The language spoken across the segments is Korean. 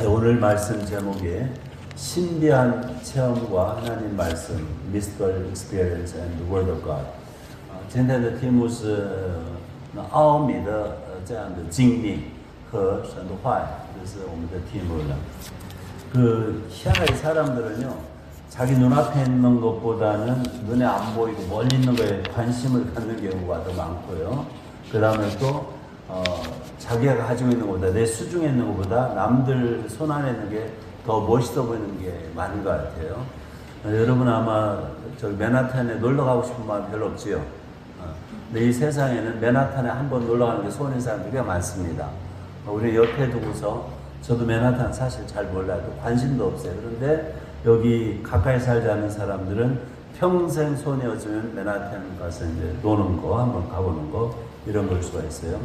오늘 말씀 제목이 신비한 체험과 하나님 말씀, Mystical Experience and the Word of God。今天的题目是奥秘的这样的经历和神的话语，这是我们的题目了。희한하게 사람들은요, 자기 눈앞에 있는 것보다는 눈에 안 보이고 멀리 있는 거에 관심을 갖는 경우가 더 많고요. 그 다음에 또 자기가 가지고 있는 것보다, 내 수중에 있는 것보다 남들 손 안에 있는 게 더 멋있어 보이는 게 많은 것 같아요. 여러분 아마 저기 맨하탄에 놀러 가고 싶은 마음 별로 없지요. 근데 이 세상에는 맨하탄에 한번 놀러 가는 게 소원인 사람들이 꽤 많습니다. 우리 옆에 두고서 저도 맨하탄 사실 잘 몰라요. 관심도 없어요. 그런데 여기 가까이 살지 않는 사람들은 평생 손이 어지면 맨하탄 가서 이제 노는 거, 한번 가보는 거, 이런 걸 수가 있어요.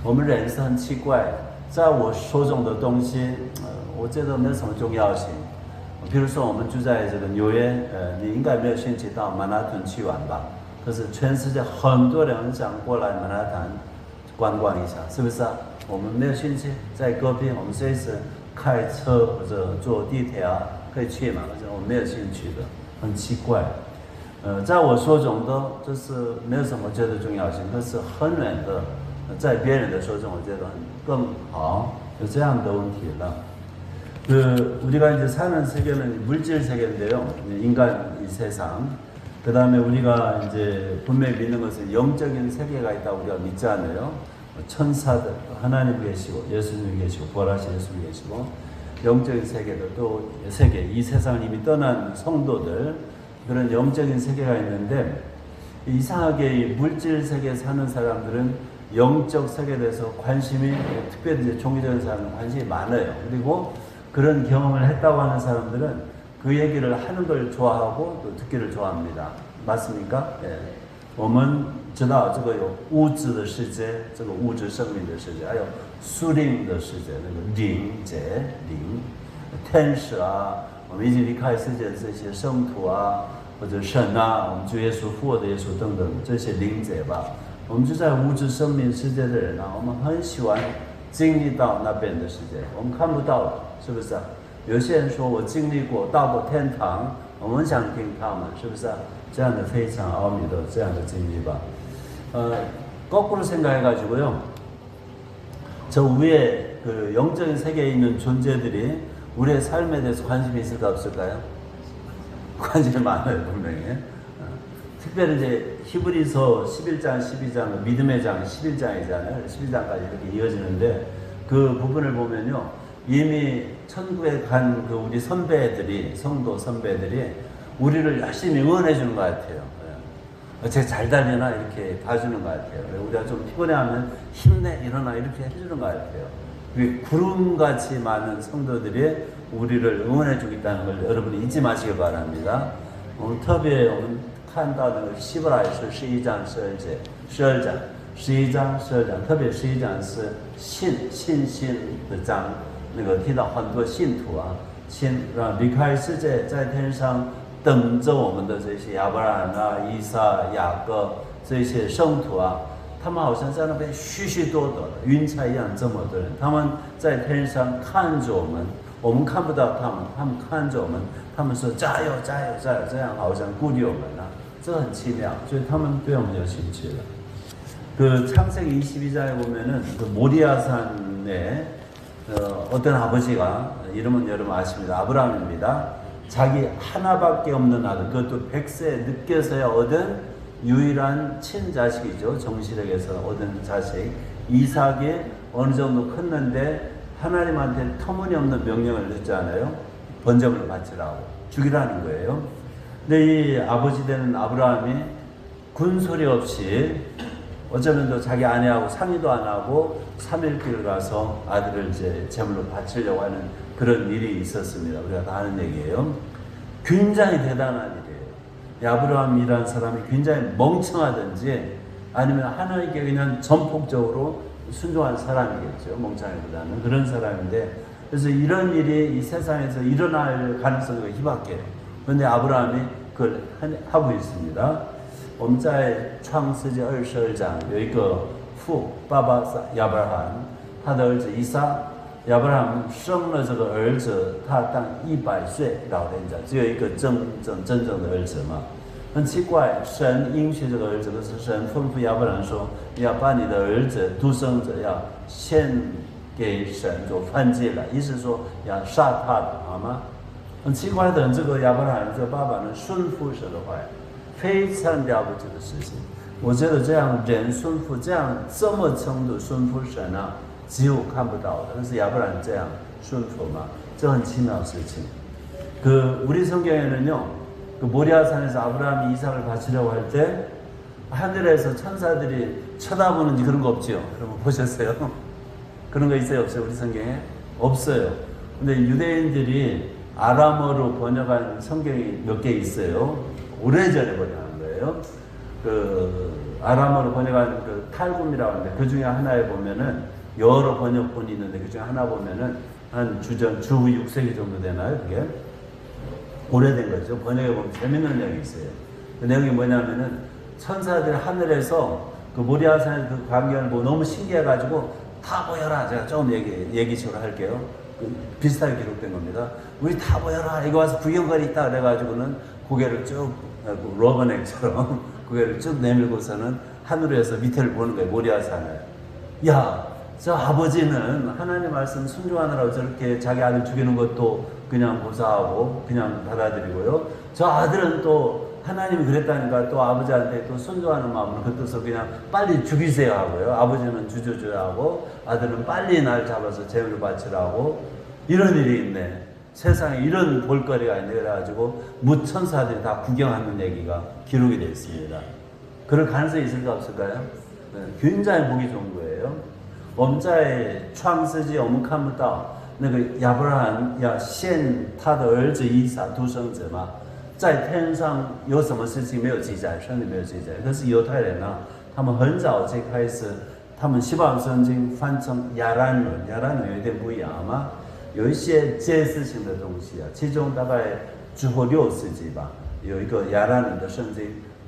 我们人是很奇怪，在我手中的东西，我觉得没什么重要性。比如说，我们住在这个纽约，你应该没有兴趣到曼哈顿去玩吧？可是全世界很多人想过来曼哈顿观光一下，是不是啊？我们没有兴趣，在隔壁，我们随时开车或者坐地铁啊，可以去嘛？可是我们没有兴趣的，很奇怪。在我手中的就是没有什么觉得重要性，可是很远的。在别人的手中我觉得更好，有这样的问题了。우리가 이제 사는 세계는 물질 세계인데요. 인간 이 세상. 그 다음에 우리가 이제 분명히 믿는 것은 영적인 세계가 있다고 우리가 믿잖아요. 천사들, 하나님 계시고, 예수님 계시고, 부활하신 예수님 계시고, 영적인 세계도 또 세계, 이 세상을 이미 떠난 성도들, 그런 영적인 세계가 있는데, 이상하게 이 물질 세계에 사는 사람들은 영적 세계에 대해서 관심이, 특별히 이제 종교적인 사람은 관심이 많아요. 그리고 그런 경험을 했다고 하는 사람들은 그 얘기를 하는 걸 좋아하고 또 듣기를 좋아합니다. 맞습니까? 예. 我们知道这个有物质的世界，这个物质生命的世界，还有属灵的世界，那个灵界、灵、天使啊，我们已经离开世界的这些圣徒啊，或者神啊，我们主耶稣、复活的耶稣等等这些灵界吧。我们就在物质生命世界的人啊，我们很喜欢经历到那边的世界，我们看不到，是不是啊？有些人说我经历过，到过天堂，我们想听他们，是不是啊？这样的非常奥秘的这样的经历吧。거꾸로 생각해가지고요. 저 위에 그 영적인 세계에 있는 존재들이 우리의 삶에 대해서 관심이 있을까 없을까요? 관심이 많아요, 분명히. 특별히 이제 히브리서 11장, 12장, 믿음의 장 11장이잖아요. 11장까지 이렇게 이어지는데 그 부분을 보면요. 이미 천국에 간 그 우리 선배들이, 성도 선배들이 우리를 열심히 응원해 주는 것 같아요. 쟤 잘 다니나 이렇게 봐주는 것 같아요. 우리가 좀 피곤해하면 힘내, 일어나 이렇게 해주는 것 같아요. 구름같이 많은 성도들이 우리를 응원해 주겠다는 걸 여러분이 잊지 마시기 바랍니다.特别我们看到那个希伯来书11章12节，12章11章12章，特别11章是信心的章，那个提到很多信徒啊，离开世界，在天上等着我们的这些亚伯拉罕啊、以撒、雅各这些圣徒啊，他们好像在那边许许多多的云彩一样这么多人，他们在天上看着我们，我们看不到他们，他们看着我们，他们说加油加油加油，这样好像鼓励我们啊。这很奇妙，所以他们对我们有兴趣了。그 창세기 22장에 보면은 그 모리아산에 어떤 아버지가, 이름은 여러분 아십니다. 아브라함입니다. 자기 하나밖에 없는 아들, 그것도 100세 늦게서야 얻은 유일한 친자식이죠. 정실에게서 얻은 자식 이삭이 어느 정도 컸는데 하나님한테 터무니없는 명령을 했잖아요. 번제물을 바치라고, 죽이라는 거예요. 근데 이 아버지 되는 아브라함이 군소리 없이 어쩌면 또 자기 아내하고 상의도 안 하고 3일길 가서 아들을 이제 제물로 바치려고 하는 그런 일이 있었습니다. 우리가 다 아는 얘기예요. 굉장히 대단한 일이에요. 이 아브라함이라는 사람이 굉장히 멍청하든지 아니면 하나님께 그냥 전폭적으로 순종한 사람이겠죠. 멍청이보다는 그런 사람인데, 그래서 이런 일이 이 세상에서 일어날 가능성이 희박해요. 그런데 아브라함이 그걸 하고 있습니다. 我们在创世纪22章有一个父爸爸亚伯拉罕，他的儿子以撒亚伯拉罕生了这个儿子，他当100岁老年人，只有一个真正的儿子嘛。很奇怪，神应许这个儿子，可是神吩咐亚伯拉罕说，要把你的儿子独生子要献给神做燔祭了，意思说要杀他的，好吗？很奇怪的，这个亚伯拉罕这个爸爸呢，顺服神的话，非常了不起的事情。我觉得这样人顺服这么程度顺服神啊，只有看不到的。但是亚伯拉罕这样顺服嘛，这很奇妙的事情。우리 성경에는요, 모리아산에서 아브라함이 이삭을 바치려고 할 때 하늘에서 천사들이 쳐다보는 그런 거 없죠. 여러분 보셨어요? 그런 거 있어요, 없어요? 우리 성경에 없어요. 근데 유대인들이 아람어로 번역한 성경이 몇 개 있어요. 오래전에 번역한 거예요. 아람어로 번역한 탈굼이라고 하는데 그 중에 하나에 보면은 여러 번역본이 있는데 그 중에 하나 보면은 한 주 6세기 정도 되나요? 그게 오래된 거죠. 번역에 보면 재밌는 내용이 있어요. 그 내용이 뭐냐면은 천사들이 하늘에서 그 모리아산의 그 광경을 보고 너무 신기해가지고 다 보여라. 제가 조금 얘기식으로 할게요. 비슷하게 기록된 겁니다. 우리 다 보여라. 이거 와서 구경거리 있다. 그래가지고는 고개를 쭉, 러버넥처럼 고개를 쭉 내밀고서는 하늘에서 밑에를 보는 거예요. 모리아산을. 야, 저 아버지는 하나님 말씀 순종하느라고 저렇게 자기 아들 죽이는 것도 그냥 고사하고 그냥 받아들이고요. 저 아들은 또 하나님이 그랬다니까 또 아버지한테 또 순종하는 마음으로 겉어서 그냥 빨리 죽이세요 하고요. 아버지는 주저줘야 하고 아들은 빨리 날 잡아서 제물을 바치라고. 이런 일이 있네. 세상에 이런 볼거리가 있네. 그래가지고 무천사들이 다 구경하는 얘기가 기록이 되어 있습니다. 그럴 가능성이 있을까 없을까요? 네, 굉장히 보기 좋은 거예요. 我们在创世纪我们看不到那个亚伯拉罕要献他的儿子以撒独生子嘛，在天上有什么事情没有记载，圣经没有记载。可是犹太人啊，他们很早就开始，他们希望圣经翻成亚兰文，亚兰文有点不一样嘛，有一些解释性的东西啊，其中大概之后6世纪吧，有一个亚兰文的圣经，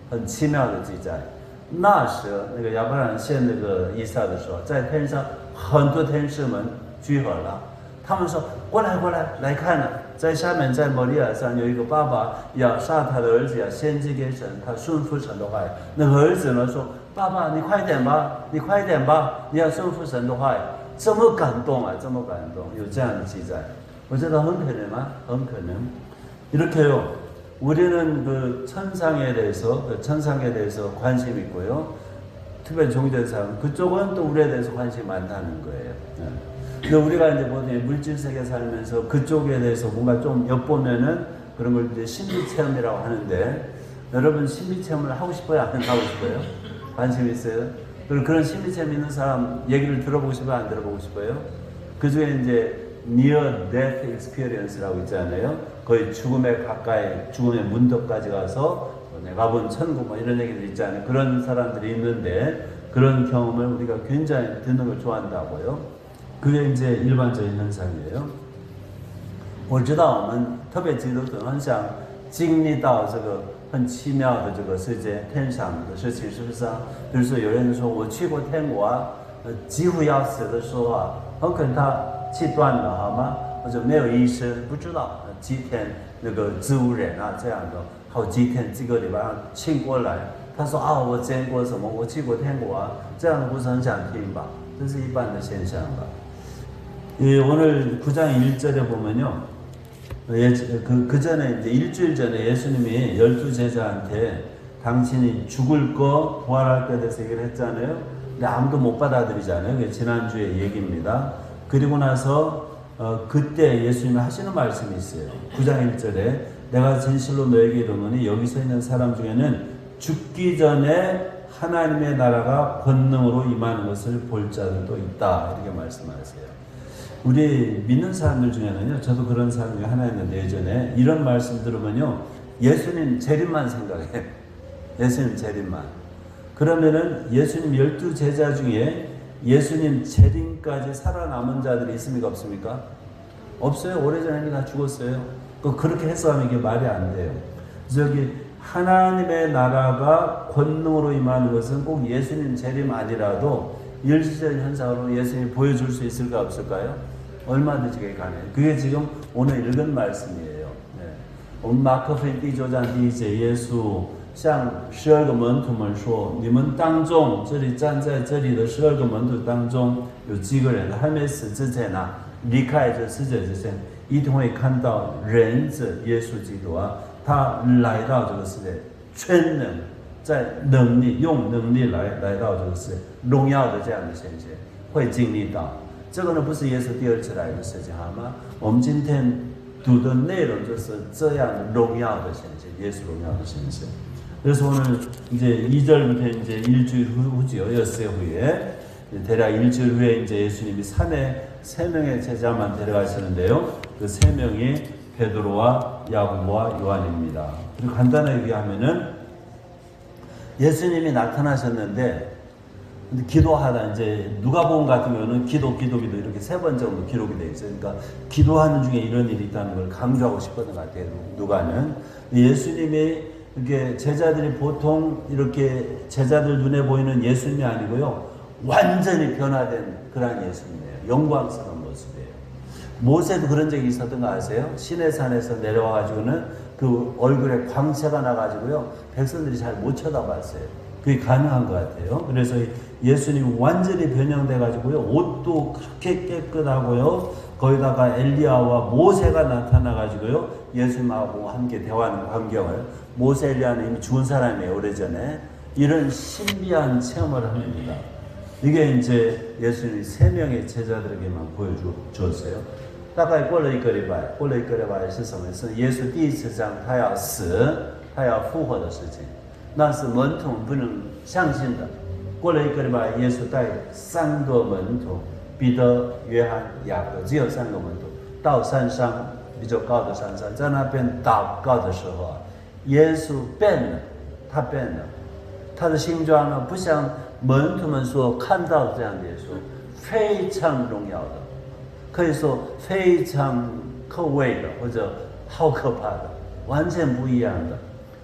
很奇妙的记载。那时那个亚伯拉罕献那个以撒的时候，在天上很多天使们聚合了，他们说过来来看了，在下面在摩利亚山有一个爸爸要杀他的儿子，要献祭给神，他顺服神的话，那个儿子呢说：“爸爸，你快点吧，你要顺服神的话。”这么感动啊，这么感动，有这样的记载，我觉得很可能吗？很可能。이렇게요. 우리는 그 천상에 대해서 관심 있고요. 특별히 종교사는 그쪽은 또 우리에 대해서 관심이 많다는 거예요. 근데 우리가 이제 보통 물질 세계 살면서 그쪽에 대해서 뭔가 좀 엿보면은 그런 걸 이제 신비 체험이라고 하는데, 여러분 신비 체험을 하고 싶어요? 안 하고 싶어요? 관심 있어요? 그리고 그런 신비 체험 있는 사람 얘기를 들어보고 싶어요? 안 들어보고 싶어요? 그 중에 이제 near death experience라고 있잖아요. 거의 죽음에 가까이, 죽음의 문턱까지 가서 내가 본 천국 뭐 이런 얘기들 있잖아요. 그런 사람들이 있는데 그런 경험을 우리가 굉장히 듣는 걸 좋아한다고요. 그게 이제 일반적인 현상이에요. 我知道我们特别基督徒很想经历到这个很奇妙的这个世界天上的事情，是不是啊？比如说有人说我去过天国啊，几乎要死的时候啊，很可能他气断了，好吗？或者没有医生，不知道几天那个植物人啊这样的，好几天几个礼拜醒过来，他说啊我见过什么，我去过天国啊，这样的故事很想听吧，这是一般的现象吧。 오늘 9장 1절에 보면요. 그 전에 이제 일주일 전에 예수님이 12제자한테 당신이 죽을 거 부활할 거에 대해서 얘기를 했잖아요. 근데 아무도 못 받아들이잖아요. 그게 지난주의 얘기입니다. 그리고 나서 그때 예수님이 하시는 말씀이 있어요. 9장 1절에 내가 진실로 너에게 이르노니 여기서 있는 사람 중에는 죽기 전에 하나님의 나라가 권능으로 임하는 것을 볼 자들도 있다. 이렇게 말씀하세요. 우리 믿는 사람들 중에는요, 저도 그런 사람 중에 하나였는데 예전에 이런 말씀 들으면요, 예수님 재림만 생각해요. 예수님 재림만. 그러면은 예수님 12제자 중에 예수님 재림까지 살아남은 자들이 있습니까? 없습니까? 없어요. 오래전에 다 죽었어요. 그렇게 해석하면 이게 말이 안 돼요. 그래서 여기 하나님의 나라가 권능으로 임하는 것은 꼭 예수님 재림 아니라도 일시적 현상으로 예수님이 보여줄 수 있을까 없을까요? 얼마든지 그게 가능해요. 그게 지금 오늘 읽은 말씀이에요. 네. 我们马可福音第9章第1节，耶稣向12个门徒们说：“你们当中，这里站在这里的12个门徒当中，有几个人还没死之前啊，离开这世界之前，一定会看到人子耶稣基督啊，他来到这个世界，全能在能力用能力来到这个世界，荣耀的这样的显现，会经历到。这个呢，不是耶稣第二次来的事情，好吗？我们今天读的内容就是这样的荣耀的显现，耶稣荣耀的显现。” 그래서 오늘 이제 2절부터 이제 일주일 후죠. 6세 후에 대략 일주일 후에 이제 예수님이 산에 3명의 제자만 데려가시는데요. 그 3명이 베드로와 야고보와 요한입니다. 그리고 간단하게 얘기하면은 예수님이 나타나셨는데 기도하다 이제 누가복음 같은 경우는 기도 이렇게 3번 정도 기록이 되어 있어요. 그러니까 기도하는 중에 이런 일이 있다는 걸 강조하고 싶었던 것 같아요. 누가는 예수님이 이게 제자들이 보통 이렇게 제자들 눈에 보이는 예수님이 아니고요. 완전히 변화된 그런 예수님이에요. 영광스러운 모습이에요. 모세도 그런 적이 있었던 거 아세요? 시내산에서 내려와가지고는 그 얼굴에 광채가 나가지고요. 백성들이 잘 못 쳐다봤어요. 그게 가능한 것 같아요. 그래서 예수님이 완전히 변형돼가지고요. 옷도 그렇게 깨끗하고요. 거기다가 엘리야와 모세가 나타나가지고요. 예수님하고 함께 대화하는 광경을 모세 엘리야는 이미 죽은 사람이에요. 오래전에. 이런 신비한 체험을 합니다. 이게 이제 예수님이 3명의 제자들에게만 보여주었어요. 大概过了一个礼拜是什么？是耶稣第一次讲他要死，他要复活的事情。那是门徒不能相信的。过了一个礼拜，耶稣带3个门徒，彼得、约翰、雅各，只有3个门徒，到山上比较高的山上，在那边祷告的时候啊，耶稣变了，他变了，他的形状呢，不像门徒们所看到的这样的耶稣，非常荣耀的，可以说非常可畏的，或者好可怕的，完全不一样的。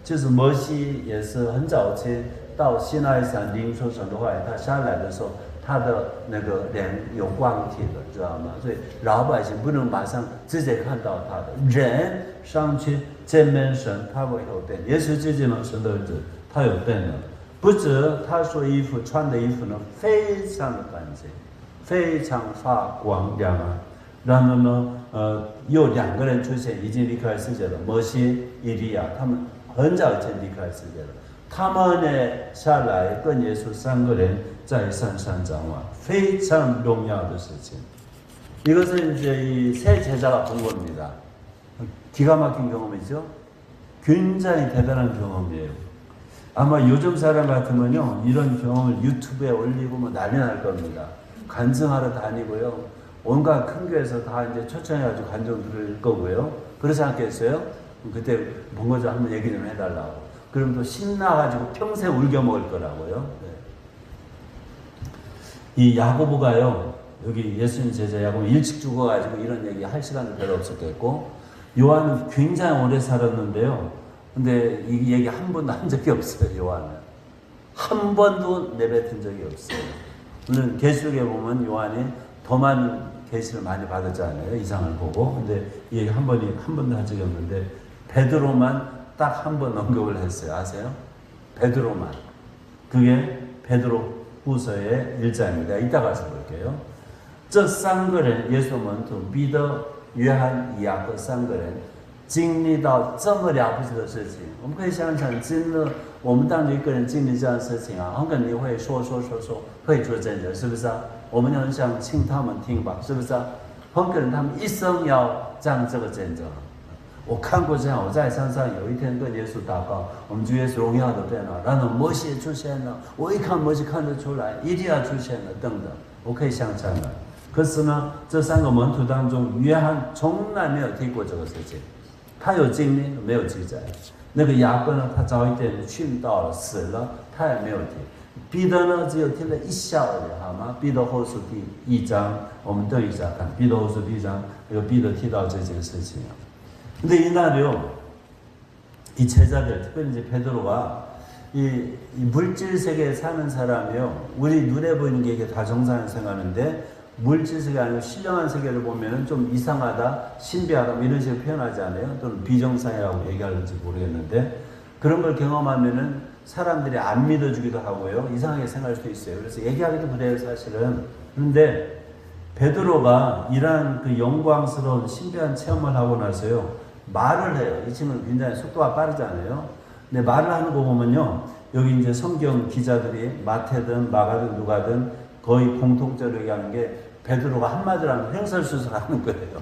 就是摩西也是很早期到西奈山领受神的话语，他下来的时候，他的那个脸有光体的，知道吗？所以老百姓不能马上直接看到他的人上去见面神，他会有变。耶稣自己呢，神的儿子，他有变了。不止他说衣服穿的衣服呢，非常的干净，非常发光亮啊。然后呢，有2个人出现，已经离开世界了，摩西、以利亚，他们很早以前离开世界了。他们呢下来跟耶稣3个人在山上讲话，非常荣耀的事情。 이것은 이제 이 세 제자가 본 겁니다. 기가 막힌 경험이죠. 굉장히 대단한 경험이에요. 아마 요즘 사람 같으면요, 이런 경험을 유튜브에 올리고 뭐 난리 날 겁니다. 간증하러 다니고요, 온갖 큰 교회에서 다 이제 초청해가지고 간증 들을 거고요. 그렇지 않겠어요? 그때 본 거 좀 한번 얘기 좀 해달라고. 그럼 또 신나가지고 평생 울겨 먹을 거라고요. 네. 이 야고보가요, 여기 예수님 제자 야고보 일찍 죽어가지고 이런 얘기 할 시간도 별로 없었겠고, 요한은 굉장히 오래 살았는데요. 근데 이 얘기 한 번도 한 적이 없어요. 요한은 한 번도 내뱉은 적이 없어요. 물론 계시록에 보면 요한이 더 많은 계시를 많이 받았잖아요. 이상을 보고. 근데 이 얘기 한 번도 한 적이 없는데 베드로만 딱 한 번 언급을 했어요. 아세요? 베드로만. 그게 베드로 후서의 1장입니다. 이따 가서 볼게요. 这3个人耶稣门徒彼得、约翰、雅各3个人经历到这么了不起的事情，我们可以想想，真的，我们当一个人经历这样的事情啊，很可能会说，会做见证，是不是啊？我们很想请他们听吧，是不是啊？很可能他们一生要讲这个见证。我看过这样，我在山上有一天跟耶稣祷告，我们主耶稣荣耀的变了，然后摩西出现了，我一看摩西看得出来，以利亚出现了，等等，我可以想象了。可是呢，这3个门徒当中，约翰从来没有提过这个事情。他有经历，没有记载。那个雅各呢，他早一点殉道了，死了，他也没有提。彼得呢，只有提了一小而已，好吗？彼得后书第1章，我们对一下看。彼得后书第1章，有彼得提到这件事情。 근데 이날요, 이 제자들, 특별히 이제 베드로가 이 물질 세계에 사는 사람이요, 우리 눈에 보이는 게 이게 다 정상을 생각하는데 물질 세계 아니고 신령한 세계를 보면은 좀 이상하다, 신비하다 뭐 이런 식으로 표현하지 않아요? 또는 비정상이라고 얘기하는지 모르겠는데 그런 걸 경험하면은 사람들이 안 믿어주기도 하고요. 이상하게 생각할 수도 있어요. 그래서 얘기하기도 그래요, 사실은. 그런데 베드로가 이러한 그 영광스러운 신비한 체험을 하고 나서요. 말을 해요. 이 친구는 굉장히 속도가 빠르잖아요. 근데 말을 하는 거 보면요. 여기 이제 성경 기자들이 마태든 마가든 누가든 거의 공통적으로 얘기하는 게 베드로가 한마디로 하면 횡설수설하는 거예요.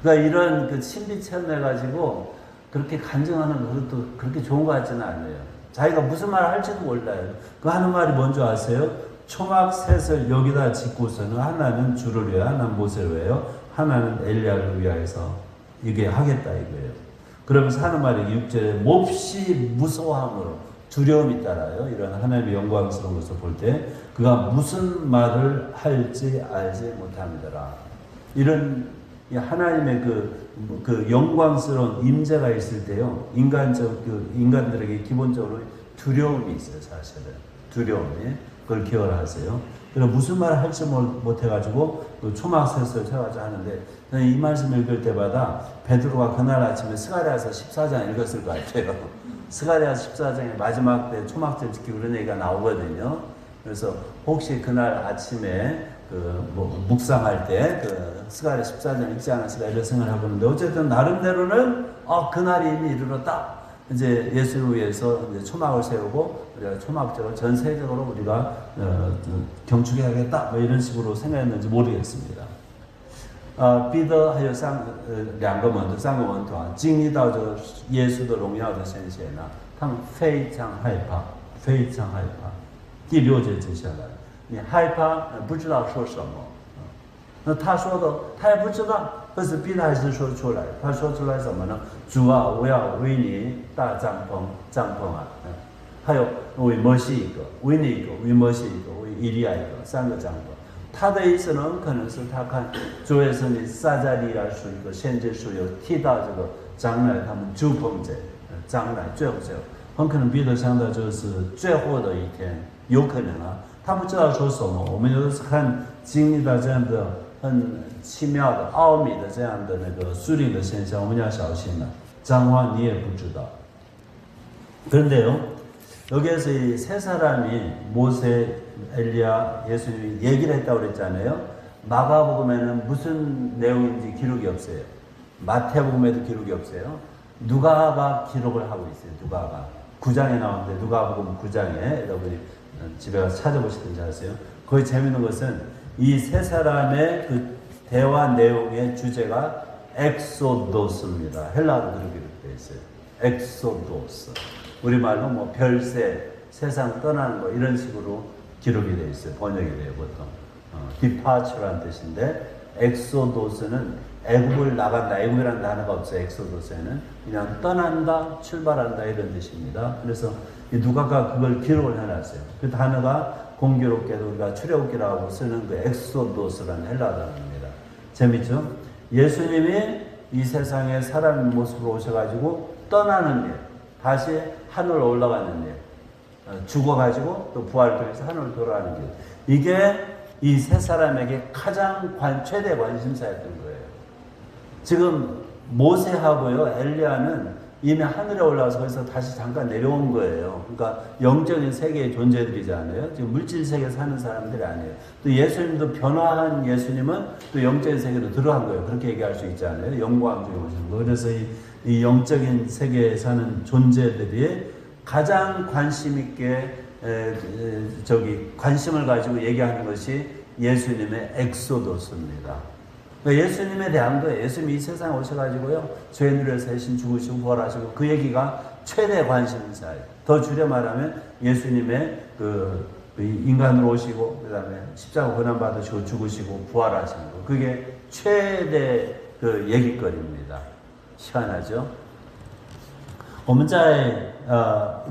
그러니까 이런 그 신비 체험해가지고 그렇게 간증하는 것도 그렇게 좋은 것 같지는 않아요. 자기가 무슨 말을 할지도 몰라요. 그 하는 말이 뭔지 아세요? 초막 셋을 여기다 짓고서는 하나는 주를 위하여, 하나는 모세를 위하여, 하나는 엘리야를 위하여서 이게 하겠다 이거예요. 그러면서 하는 말이 6절에 몹시 무서워함으로 두려움이 따라요. 이런 하나님의 영광스러운 것을 볼 때 그가 무슨 말을 할지 알지 못합니다. 이런 하나님의 그 영광스러운 임재가 있을 때요. 인간들에게 기본적으로 두려움이 있어요. 사실은. 두려움이. 그걸 기억을 하세요. 그래서 무슨 말을 할지 못해가지고 그 초막셋을 세워가지고 하는데 이 말씀 읽을 때마다 베드로가 그날 아침에 스가랴서 14장 읽었을 것 같아요. 스가랴서 14장의 마지막 때 초막절 지키고 그런 얘기가 나오거든요. 그래서 혹시 그날 아침에 묵상할 때 스가랴 14장 읽지 않았을까 이런 생각을 하고 있는데 어쨌든 나름대로는 그날이 이미 이르렀다. 이제 예수를 위해서 이제 초막을 세우고 우리가 초막절을 전 세계적으로 우리가 경축해야겠다. 뭐 이런 식으로 생각했는지 모르겠습니다. 彼得还有两个门徒3个门徒经历到这个耶稣的荣耀的显现他们非常害怕，非常害怕。第6节接下来，你害怕不知道说什么，那他说的他也不知道，可是彼得还是说出来。他说出来什么呢？主啊，我要为你搭帐篷啊，还有为摩西一个，为你一个，为摩西一个，为以利亚一个，3个帐篷。他的意思呢，可能是他看主耶稣你撒加利亚书一个先知书有提到这个将来他们主捧者，将来最后，很可能彼得想到就是最后的一天，有可能啊，他不知道说什么。我们有的时候看经历到这样的很奇妙的奥秘的这样的那个属灵的现象，我们要小心了。脏话你也不知道。 그런데요, 여기에서 이 세 사람이 모세, 엘리야, 예수님이 얘기를 했다고 그랬잖아요. 마가복음에는 무슨 내용인지 기록이 없어요. 마태복음에도 기록이 없어요. 누가가 기록을 하고 있어요. 누가가 9장에 나오는데 누가복음 9장에 여러분이 집에 가서 찾아보시든지 하세요. 거기 재밌는 것은 이 세 사람의 그 대화 내용의 주제가 엑소도스입니다. 헬라어로 그렇게 되어 있어요. 엑소도스. 우리말로 뭐 별세, 세상 떠나는 거 이런 식으로 기록이 되어 있어요. 번역이 돼요, 보통. 디파처라는 뜻인데 엑소도스는 애굽을 나간다. 애굽이라는 단어가 없어요. 엑소도스에는 그냥 떠난다, 출발한다 이런 뜻입니다. 그래서 누가가 그걸 기록을 해놨어요. 그 단어가 공교롭게도 우리가 출애굽기라고 쓰는 그 엑소도스라는 헬라 단어입니다. 재밌죠? 예수님이 이 세상에 사람의 모습으로 오셔가지고 떠나는 일, 다시 하늘로 올라가는 일, 죽어가지고 또 부활을 통해서 하늘로 돌아가는 길. 이게 이 세 사람에게 가장 최대 관심사였던 거예요. 지금 모세하고요, 엘리야는 이미 하늘에 올라와서 거기서 다시 잠깐 내려온 거예요. 그러니까 영적인 세계의 존재들이잖아요. 지금 물질 세계에 사는 사람들이 아니에요. 또 예수님도 변화한 예수님은 또 영적인 세계로 들어간 거예요. 그렇게 얘기할 수 있잖아요. 영광 중에 오신 거. 그래서 이 영적인 세계에 사는 존재들이 가장 관심 있게 관심을 가지고 얘기하는 것이 예수님의 엑소도스입니다. 그러니까 예수님에 대한 거예요. 예수님이 이 세상에 오셔가지고요, 죄인을 위해서 대신 죽으시고 부활하시고 그 얘기가 최대 관심사예요. 더 줄여 말하면 예수님의 그 인간으로 오시고 그 다음에 십자가 고난 받으시고 죽으시고 부활하시는 거, 그게 최대 그 얘기거리입니다. 희한하죠? 我们在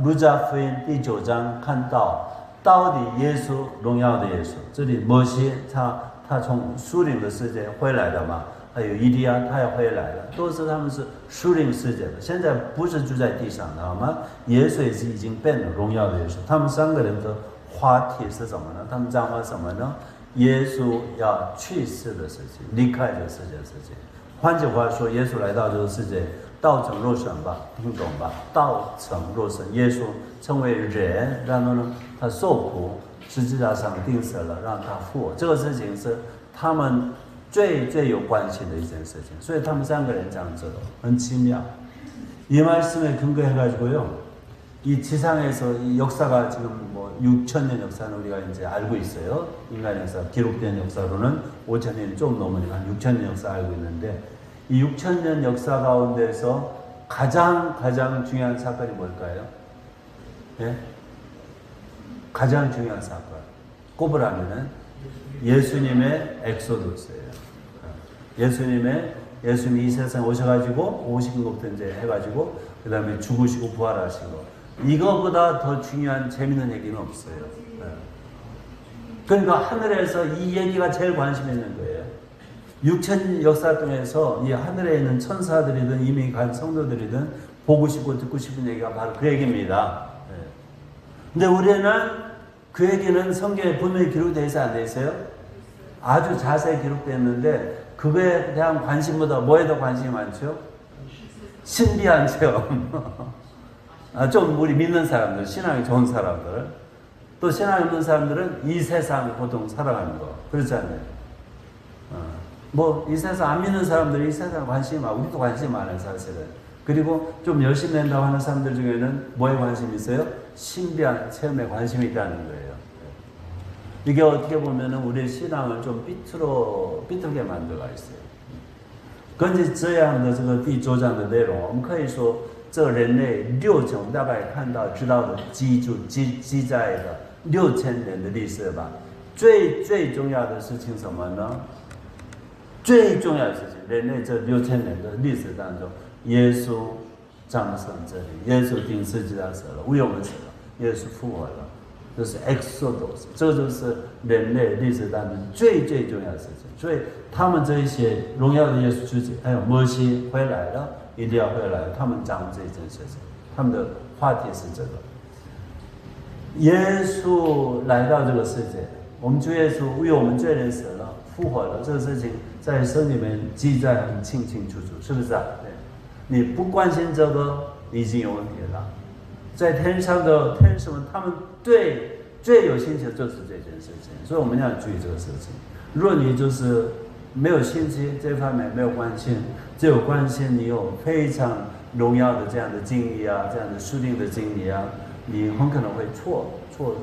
路加福音第9章看到底耶稣荣耀的耶稣，这里摩西他从属灵的世界回来的嘛，还有以利亚他也回来了，都是他们是属灵世界的，现在不是住在地上的好吗？耶稣也是已经变了荣耀的耶稣。他们3个人的话题是什么呢？他们讲了什么呢？耶稣要去世的事情，离开这个世界的事情。换句话说，耶稣来到这个世界，道成肉身吧，听懂吧？道成肉身，耶稣成为人，然后呢，他受苦，十字架上钉死了，让他复活。这个事情是他们最有关系的一件事情。所以他们三个人这样做，很奇妙。이 말씀에 근거해가지고요. 이 지상에서 이 역사가 지금 뭐 6,000년 역사는 우리가 이제 알고 있어요. 인간 역사, 기록된 역사로는 5,000년 좀 넘으니까 한 6,000년 역사 알고 있는데 이 6,000년 역사 가운데서 가장 중요한 사건이 뭘까요? 예? 가장 중요한 사건. 꼽으라면은 예수님의 엑소두스예요. 예수님이 이 세상에 오셔가지고 오신 것부터 이제 해가지고 그 다음에 죽으시고 부활하신 거. 이거보다 더 중요한 재밌는 얘기는 없어요. 그러니까 하늘에서 이 얘기가 제일 관심 있는 거예요. 6천 역사 중에서 이 하늘에 있는 천사들이든 이미 간 성도들이든 보고 싶고 듣고 싶은 얘기가 바로 그 얘기입니다. 근데 우리는 그 얘기는 성경에 분명히 기록되어 있어요, 안 되어 있어요? 아주 자세히 기록되어 있는데 그거에 대한 관심보다 뭐에 더 관심이 많죠? 신비한 체험. 좀 우리 믿는 사람들, 신앙이 좋은 사람들, 또 신앙이 없는 사람들은 이 세상 보통 살아가는 거. 그렇잖아요. 뭐 이 세상 안 믿는 사람들이 이 세상에 관심이 많고 우리도 관심이 많아요, 사실은. 그리고 좀 열심히 한다고 하는 사람들 중에는 뭐에 관심이 있어요? 신비한 체험에 관심이 있다는 거예요. 이게 어떻게 보면은 우리의 신앙을 좀 삐뚤게 만들어가 있어요. 根据这样的这个第9章的内容，我们可以说，这人类6种大概看到知道的记载的6000年的历史吧。最重要的事情什么呢？最重要的事情，人类这6000年的历史当中，耶稣降生这里，耶稣钉十字架死了，为我们死了，耶稣复活了。这是 Exodus， 这就是人类历史当中最重要的事情。所以他们这一些荣耀的耶稣自己，还有摩西回来了，一定要回来，他们讲这件事情，他们的话题是这个。耶稣来到这个世界，我们主耶稣为我们罪人死了，复活了，这个事情在圣经里面记载很清楚，是不是啊？对，你不关心这个，已经有问题了。在天上的天使们，他们最有兴趣的就是这件事情，所以我们要注意这个事情。如果你就是没有兴趣这方面没有关心，只有关心你有非常荣耀的这样的经历啊，这样的属灵的经历啊，你很可能会做错。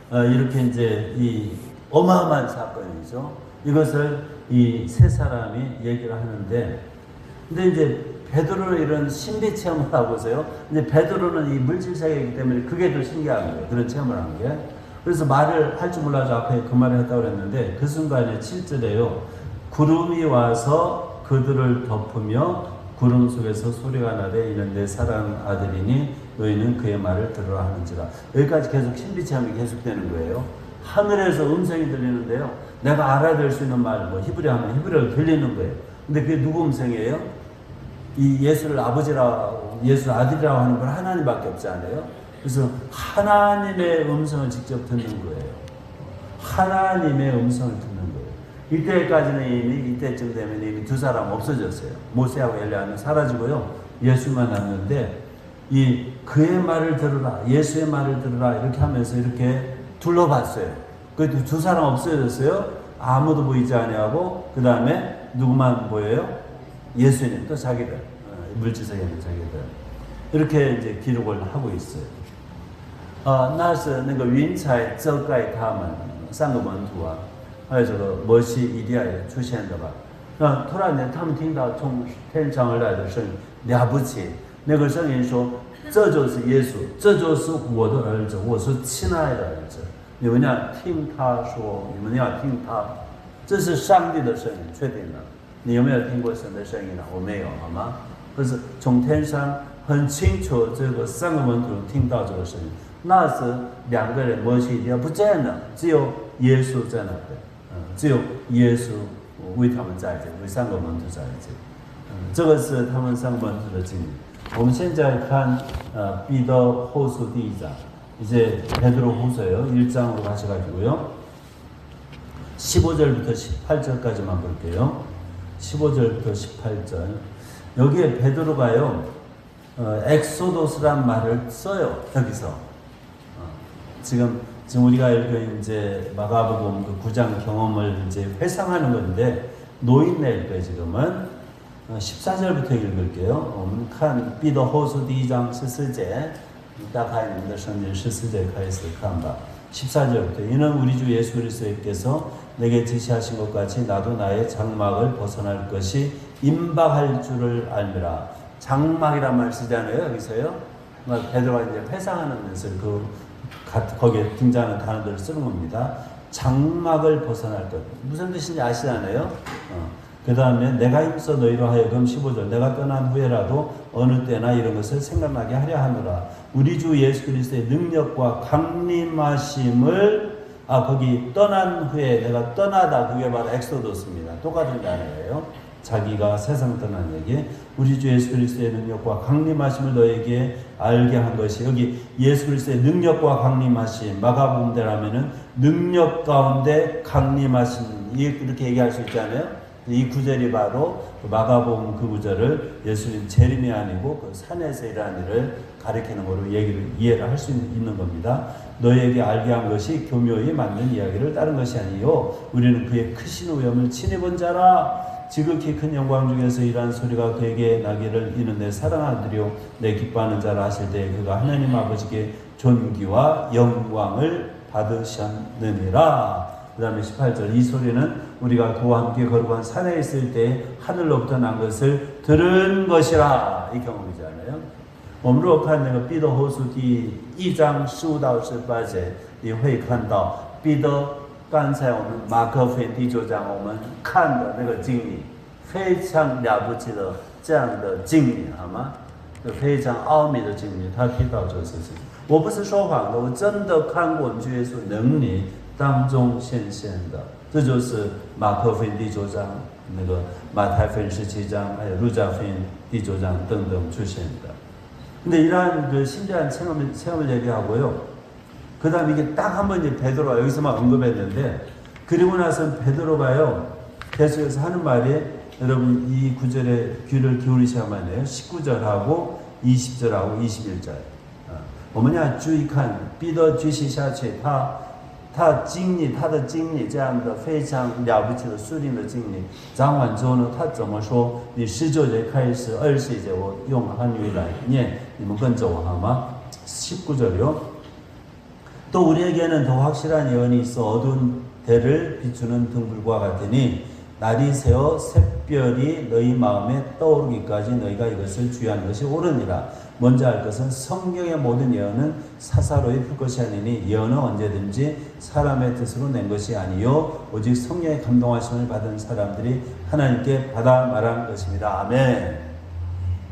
이렇게 이제 이 어마어마한 사건이죠. 이것을 이 세 사람이 얘기를 하는데, 근데 이제 베드로는 이런 신비 체험을 하고 있어요. 근데 베드로는 이 물질 세계이기 때문에 그게 더 신기한 거예요. 그런 체험을 한 게. 그래서 말을 할 줄 몰라서 앞에 그 말을 했다고 그랬는데, 그 순간에 7절에요. 구름이 와서 그들을 덮으며 구름 속에서 소리가 나되 이는 내 사랑 아들이니 너희는 그의 말을 들으라 하는지라. 여기까지 계속 신비 체험이 계속되는 거예요. 하늘에서 음성이 들리는데요. 내가 알아들 수 있는 말, 뭐 히브리어 하면 히브리어로 들리는 거예요. 근데 그게 누구 음성이에요? 이 예수를 아버지라고, 예수 아들이라고 하는 분 하나님밖에 없잖아요. 그래서 하나님의 음성을 직접 듣는 거예요. 하나님의 음성을 듣는 거예요. 이때까지는 이때쯤 되면 이미 두 사람 없어졌어요. 모세하고 엘리야는 사라지고요. 예수만 남는데, 그의 말을 들으라, 예수의 말을 들으라, 이렇게 하면서 이렇게 둘러봤어요. 그 두 사람 없어졌어요. 아무도 보이지 아니하고, 그 다음에 누구만 보여요? 예수님, 또 자기들, 물질세계는 자기들. 이렇게 이제 기록을 하고 있어요. 那是那个云彩遮盖他们3个门徒啊，还有这个摩西、以利亚也出现的吧。突然间，他们听到从天上而来的声音，了不起！那个声音说：“这就是耶稣，这就是我的儿子，我是亲爱的儿子。你们要听他说，你们要听他。”这是上帝的声音，确定了。你有没有听过神的声音呢？我没有，好吗？可是从天上很清楚，这个3个门徒听到这个声音。那时2个人摩西已经不见了，只有耶稣在那边。只有耶稣为他们在这里，为3个门徒在这里。这个是他们3个门徒的经历。我们现在看彼得后书第1章， 이제 베드로 후서요. 1장으로 가셔가지고요. 15절부터 18절까지만 볼게요. 15절부터 18절. 여기에 베드로가요, 엑소도스란 말을 써요. 여기서. 지금 우리가 읽은 이제 마가복음 그 9장 경험을 이제 회상하는 건데, 노인네일 거예요, 지금은. 14절부터 읽을게요. 我们看彼得后书第一章14节，打开你们的圣经14节开始看吧。 14절부터 이는 우리 주 예수 그리스도께서 내게 지시하신 것 같이 나도 나의 장막을 벗어날 것이 임박할 줄을 알미라. 장막이란 말 쓰잖아요, 여기서요. 베드로가 이제 회상하는 것을 거기에 등장하는 단어들을 쓰는 겁니다. 장막을 벗어날 것. 무슨 뜻인지 아시잖아요. 그 다음에 내가 힘써 너희로 하여금 15절 내가 떠난 후에라도 어느 때나 이런 것을 생각나게 하려 하노라. 우리 주 예수 그리스도의 능력과 강림하심을 거기 떠난 후에 내가 떠나다 그게 바로 엑소도스입니다. 똑같은 단어예요. 자기가 세상 떠난 얘기. 우리 주 예수 그리스도의 능력과 강림하심을 너에게 알게 한 것이 여기 예수 그리스도의 능력과 강림하심 마가복음대로하면은 능력 가운데 강림하심 이렇게 얘기할 수 있잖아요. 이 구절이 바로 마가복음 그 구절을 예수님 재림이 아니고 그 산에서 일하는 일을 가리키는 거로 이해를 할 수 있는 겁니다. 너희에게 알게 한 것이 교묘히 맞는 이야기를 따른 것이 아니요 우리는 그의 크신 위엄을 친히 본 자라. 지극히 큰 영광 중에서 이러한 소리가 그에게 나기를 이는 내 사랑하는 아들이요 내 기뻐하는 자라 하실 때 그가 하나님 아버지께 존귀와 영광을 받으셨느니라. 그 다음에 18절 이 소리는 우리가 그와 함께 거룩한 산에 있을 때 하늘로부터 난 것을 들은 것이라. 이 경험이잖아요. 我们如果看那个彼得后书第1章15到18节你会看到彼得刚才我们马可福音第9章我们看的那个经历非常了不起的这样的经历好吗？非常奥秘的经历他提到这个事情我不是说谎的我真的看过我们主耶稣能力当中显现的这就是马可福音第9章那个马太福音17장还有路加福音第9장等等出现的근데 이러한 그 신비한 체험을 얘기하고요. 그 다음 이게 딱 한 번 이제 베드로가 여기서만 언급했는데, 그리고 나서 베드로가요, 계속해서 하는 말이, 여러분 이 구절에 귀를 기울이셔야만 해요. 19절하고 20절하고 21절. 我们要注意看彼得继续下去他经历他的经历这样的非常了不起的属灵的经历讲完之后呢他怎么说你19节开始20节我用汉语来念你们跟着我好吗 19절이요 또 우리에게는 더 확실한 예언이 있어 어두운 대를 비추는 등불과 같으니 날이 새어 샛별이 너희 마음에 떠오르기까지 너희가 이것을 주의하는 것이 옳으니라. 먼저 알 것은 성경의 모든 예언은 사사로이 풀 것이 아니니 예언은 언제든지 사람의 뜻으로 낸 것이 아니요 오직 성령의 감동하심을 받은 사람들이 하나님께 받아 말한 것입니다. 아멘.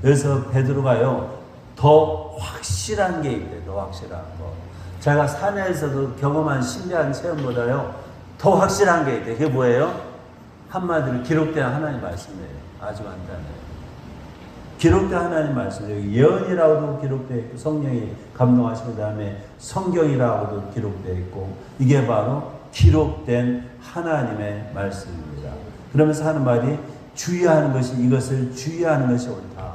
그래서 베드로가요 더 확실한 게 있대요. 더 확실한 거. 제가 산에서도 경험한 신비한 체험보다요 더 확실한 게 있대요. 그게 뭐예요? 한마디로 기록된 하나님 말씀이에요. 아주 간단해요. 기록된 하나님 말씀이에요. 예언이라고도 기록되어 있고 성령이 감동하신 다음에 성경이라고도 되어 있고 이게 바로 기록된 하나님의 말씀입니다. 그러면서 하는 말이 주의하는 것이 이것을 주의하는 것이 옳다.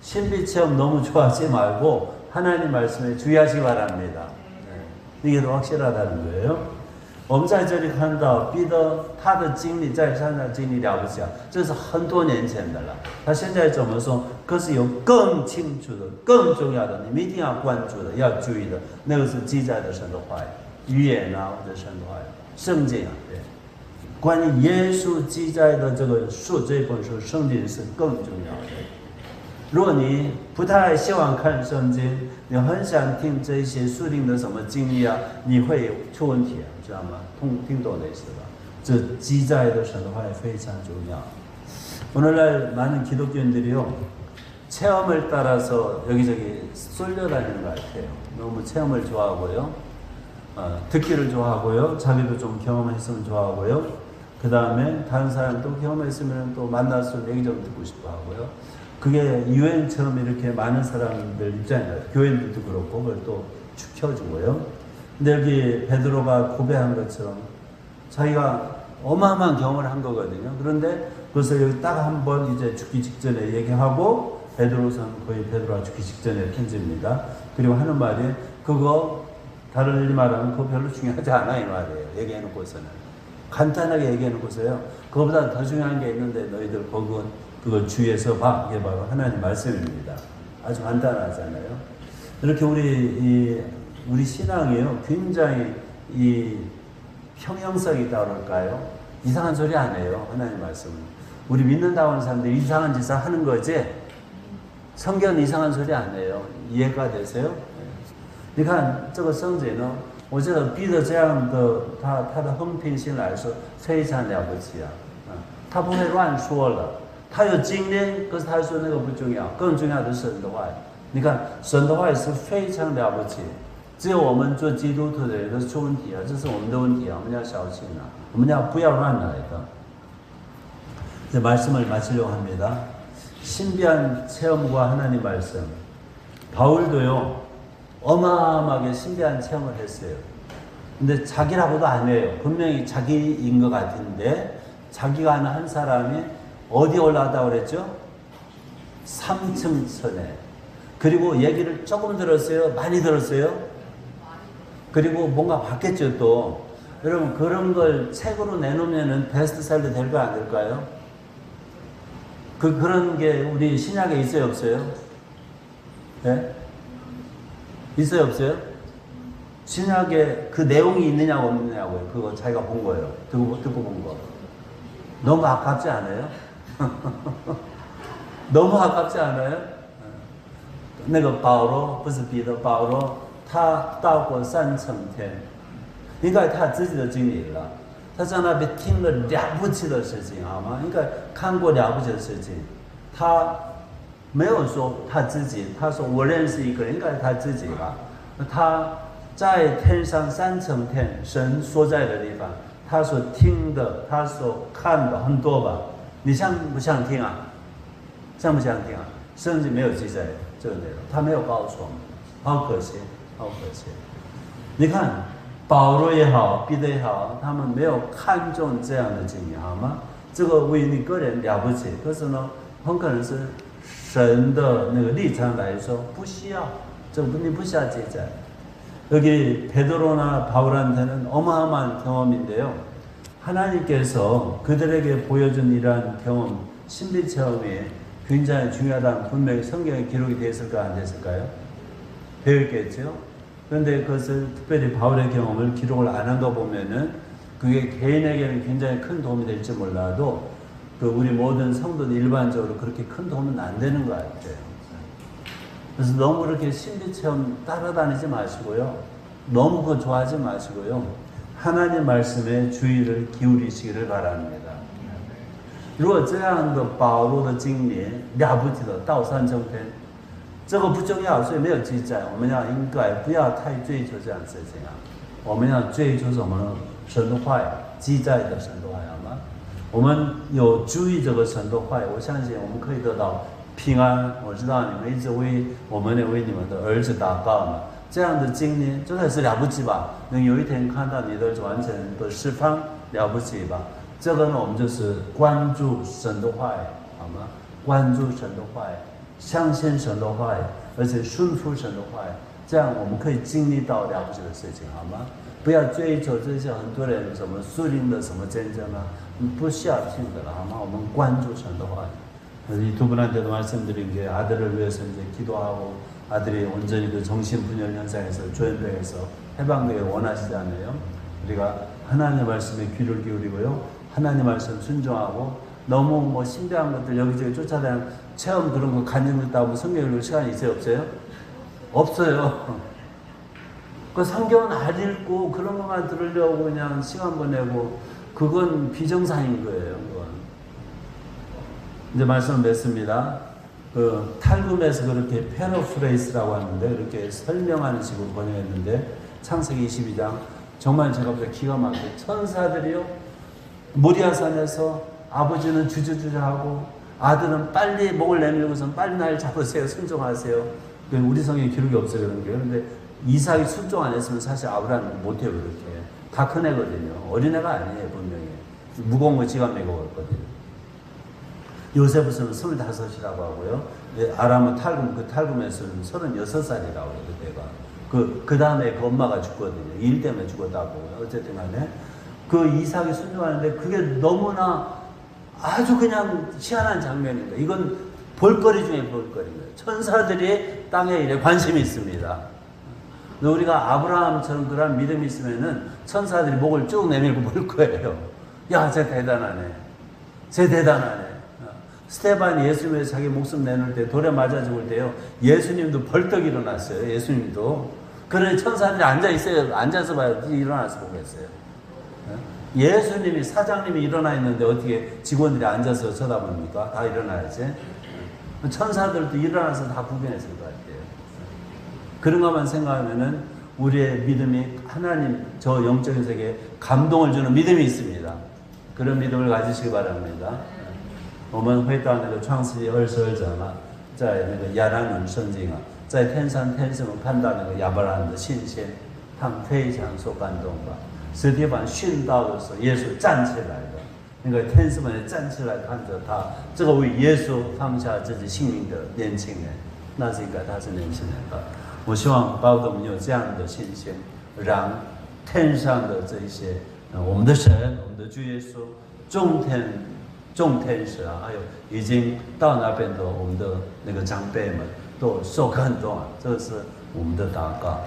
신비체험 너무 좋아하지 말고 하나님 말씀에 주의하시기 바랍니다. 네. 이게 더 확실하다는 거예요. 我们在这里看到彼得他的经历在山上经历了不起啊这是很多年前的了他现在怎么说可是有更清楚的更重要的你们一定要关注的要注意的那个是记载的神的话语语言啊或者神的话语圣经啊对关于耶稣记载的这个书这本书圣经是更重要的如果你不太希望看圣经你很想听这些属灵的什么经历啊你会出问题啊知道吗听懂的意思吧这记载的神的话也非常重要 오늘날 많은 기독교인들이요 체험을 따라서 여기저기 쏠려다니는 것 같아요 너무 체험을 좋아하고요 듣기를 좋아하고요 자기도 좀 경험했으면 좋아하고요 그 다음에 다른 사람도 경험했으면 또 만나서 얘기 좀 듣고 싶어 하고요 그게 유행처럼 이렇게 많은 사람들 입장인 것 같아요 교회들도 그렇고 그걸 또 축혀주고요. 근데 여기 베드로가 고백한 것처럼 자기가 어마어마한 경험을 한 거거든요. 그런데 그것을 여기 딱 한 번 이제 죽기 직전에 얘기하고 베드로서는 거의 베드로가 죽기 직전에 편지입니다. 그리고 하는 말이 그거 다른 일 말하면 그거 별로 중요하지 않아 이 말이에요. 얘기해놓고서는 간단하게 얘기해놓고서요. 그거보다 더 중요한 게 있는데 너희들 그걸 주의해서 봐. 이게 바로 하나님 말씀입니다. 아주 간단하잖아요. 이렇게 우리 신앙이요 굉장히 이 평형성이 있다고 그럴까요? 이상한 소리 안 해요. 하나님 말씀은. 우리 믿는다고 하는 사람들이 이상한 짓을 하는 거지 성경은 이상한 소리 안 해요. 이해가 되세요? 你看这个圣经呢，我觉得彼得这样的他的横平心来说非常了不起啊，他不会乱说了，他有经验，可是他说那个不重要，更重要的是神的话。你看神的话是非常了不起，只有我们做基督徒的人都出问题啊，这是我们的问题啊，我们要小心啊，我们要不要乱来的。이제 말씀을 마치려고 합니다. 신비한 체험과 하나님 말씀. 바울도요, 어마어마하게 신비한 체험을 했어요. 근데 자기라고도 안 해요. 분명히 자기인 것 같은데, 자기가 아는 한 사람이 어디 올라갔다고 그랬죠? 3층 선에. 그리고 얘기를 조금 들었어요? 많이 들었어요? 그리고 뭔가 봤겠죠, 또. 여러분, 그런 걸 책으로 내놓으면 베스트셀러 될까요, 안 될까요? 그런 게 우리 신약에 있어요, 없어요? 네? 있어요, 없어요? 신약에 그 내용이 있느냐고 없느냐고요. 그거 자기가 본 거예요. 듣고 본 거. 너무 아깝지 않아요? 너무 아깝지 않아요? 那个保罗不是彼得，保罗他到过3层天，应该他自己的经历了。他在那边听了了不起的事情，好吗？应该看过了不起的事情。他没有说他自己，他说我认识一个人，应该是他自己吧。他在天上3层天，神所在的地方，他所听的，他所看的很多吧。你想不想听啊？想不想听啊？圣经没有记载这个内容，他没有告诉我们，好可惜，好可惜。你看。保罗也好，彼得也好，他们没有看重这样的经验，好吗？这个为你个人了不起，可是呢，很可能是神的那个立场来说不需要，这个你不需要记载。 여기 베드로나 바울한테는 어마어마한 경험인데요. 하나님께서 그들에게 보여준 이러한 경험, 신비 체험이 굉장히 중요하다는 분명히 성경에 기록이 되어 있을까 안 됐을까요? 되어 있겠죠. 그런데 그것을 특별히 바울의 경험을 기록을 안 한 거 보면은 그게 개인에게는 굉장히 큰 도움이 될지 몰라도 그 우리 모든 성도들 일반적으로 그렇게 큰 도움은 안 되는 것 같아요. 그래서 너무 그렇게 신비 체험 따라다니지 마시고요. 너무 그거 좋아하지 마시고요. 하나님 말씀에 주의를 기울이시기를 바랍니다. 如果这样的保罗的经历了不起的到三层天，这个不重要，所以没有记载。我们要应该不要太追求这样的事情啊。我们要追求什么呢？神的话，记载的神的话，好吗？我们有注意这个神的话，我相信我们可以得到平安。我知道你们一直为我们也为你们的儿子祷告嘛。这样的经历真的是了不起吧？能有一天看到你的儿子完全的释放，了不起吧？这个呢，我们就是关注神的话，好吗？关注神的话。 相信神的话，而且顺服神的话，这样我们可以经历到了不起的事情，好吗？不要追求这些很多人什么属灵的什么见证啊，不需要听的了，好吗？我们关注神的话。이 두 분한테도 말씀드린 게 아들을 위해서 이제 기도하고 아들이 온전히 그 정신분열 현상에서 조현병에서 해방되길 원하시잖아요. 우리가 하나님의 말씀에 귀를 기울이고요, 하나님 말씀 순종하고 너무 뭐 신비한 것들 여기저기 쫓아다니는 체험 그런 거 간증을 따고 성경 읽을 시간이 있어요, 없어요? 없어요. 그 성경은 안 읽고 그런 것만 들으려고 그냥 시간 보내고 그건 비정상인 거예요, 그건. 이제 말씀을 맺습니다. 그 탈금에서 그렇게 패러프레이스라고 하는데 이렇게 설명하는 식으로 번역했는데 창세기 22장 정말 제가 보다 기가 막혀요. 천사들이요 모리아산에서 아버지는 주저주저하고 아들은 빨리 목을 내밀고선 빨리 날 잡으세요. 순종하세요. 우리 성경에 기록이 없어요. 그런 게. 그런데 이삭이 순종 안 했으면 사실 아브라함은 못해요, 그렇게. 다 큰 애거든요. 어린애가 아니에요, 분명히. 무거운 거 지가 메고 갔거든요. 요셉은 25이라고 하고요. 아람은 탈금, 그 탈금에서는 36살이라고 해요, 그때가. 그 다음에 그 엄마가 죽거든요. 일 때문에 죽었다고. 어쨌든 간에. 그 이삭이 순종하는데 그게 너무나 아주 그냥 희한한 장면인 거예요. 이건 볼거리 중에 볼거리인 거예요. 천사들이 땅에 일에 관심이 있습니다. 우리가 아브라함처럼 그런 믿음이 있으면은 천사들이 목을 쭉 내밀고 볼 거예요. 야, 쟤 대단하네. 쟤 대단하네. 스테반이 예수님에 자기 목숨 내놓을 때, 돌에 맞아 죽을 때요. 예수님도 벌떡 일어났어요. 예수님도. 그러니 천사들이 앉아있어요. 앉아서 봐야 일어나서 보겠어요. 예수님이, 사장님이 일어나 있는데 어떻게 직원들이 앉아서 쳐다봅니까? 다 일어나야지. 천사들도 일어나서 다 구경했을 것 같아요. 그런 것만 생각하면은 우리의 믿음이 하나님, 저 영적인 세계에 감동을 주는 믿음이 있습니다. 그런 믿음을 가지시기 바랍니다. 我们会到那个创世纪22章啊，在那个亚兰伦圣经啊，在天上天使们看到那个亚伯拉罕的信心，他们非常受感动吧。实地方殉道的时候，耶稣站起来的，那个天使们站起来看着他，这个为耶稣放下自己性命的年轻人，那是应该他是年轻人吧。我希望保我们有这样的信心，让天上的这一些我们的神，我们的主耶稣，众天使啊，还有已经到那边的我们的那个长辈们都受感动啊，这是我们的祷告。